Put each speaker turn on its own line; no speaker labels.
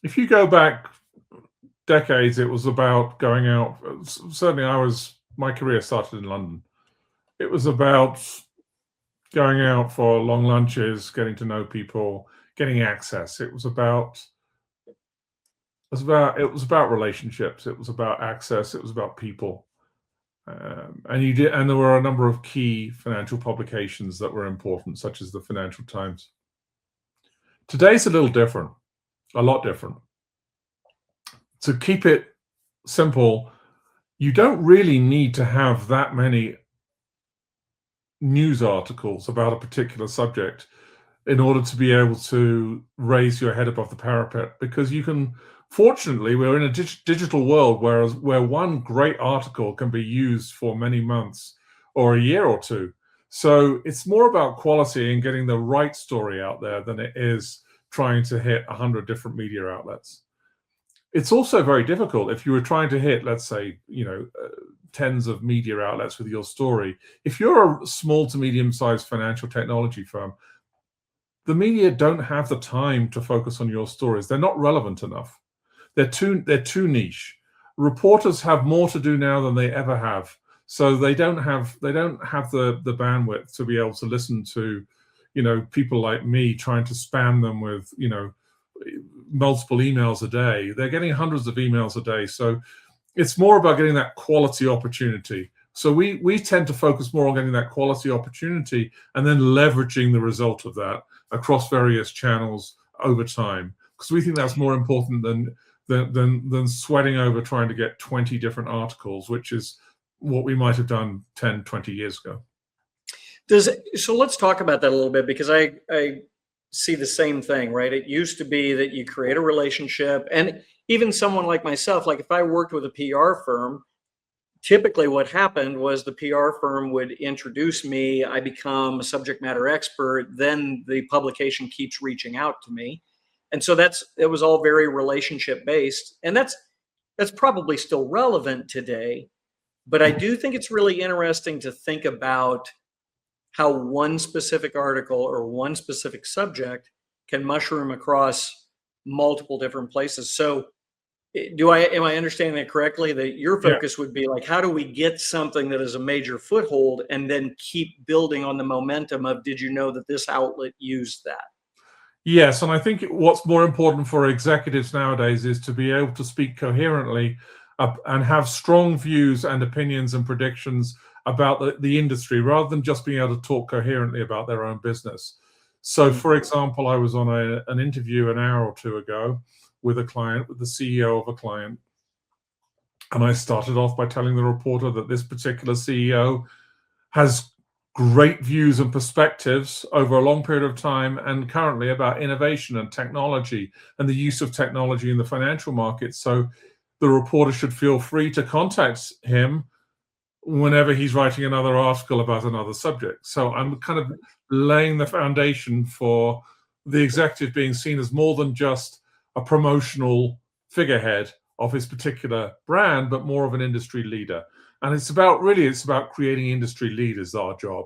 if you go back decades, it was about going out. Certainly, my career started in London. It was about going out for long lunches, getting to know people, getting access. It was about relationships. It was about access. It was about people. And there were a number of key financial publications that were important, such as the Financial Times. Today's a little different, a lot different. To keep it simple, you don't really need to have that many news articles about a particular subject in order to be able to raise your head above the parapet, because fortunately, we're in a digital world where one great article can be used for many months or a year or two. So it's more about quality and getting the right story out there than it is trying to hit 100 different media outlets. It's also very difficult if you were trying to hit, let's say, tens of media outlets with your story. If you're a small to medium-sized financial technology firm, the media don't have the time to focus on your stories. They're not relevant enough. They're too niche. Reporters have more to do now than they ever have, so they don't have the bandwidth to be able to listen to, people like me trying to spam them with, multiple emails a day. They're getting hundreds of emails a day, so it's more about getting that quality opportunity. So we tend to focus more on getting that quality opportunity and then leveraging the result of that across various channels over time, because we think that's more important than sweating over trying to get 20 different articles, which is what we might have done 10, 20 years ago.
So let's talk about that a little bit, because I see the same thing, right? It used to be that you create a relationship, and even someone like myself, like if I worked with a PR firm, typically what happened was the PR firm would introduce me, I become a subject matter expert, then the publication keeps reaching out to me. And so it was all very relationship based, and that's probably still relevant today. But I do think it's really interesting to think about how one specific article or one specific subject can mushroom across multiple different places. So am I understanding that correctly, that your focus would be like, how do we get something that is a major foothold and then keep building on the momentum of, did you know that this outlet used that?
Yes, and I think what's more important for executives nowadays is to be able to speak coherently and have strong views and opinions and predictions about the industry, rather than just being able to talk coherently about their own business. So, for example, I was on an interview an hour or two ago with a client, with the CEO of a client, and I started off by telling the reporter that this particular CEO has great views and perspectives over a long period of time and currently about innovation and technology and the use of technology in the financial markets. So the reporter should feel free to contact him whenever he's writing another article about another subject. So I'm kind of laying the foundation for the executive being seen as more than just a promotional figurehead of his particular brand, but more of an industry leader. And it's about creating industry leaders, our job.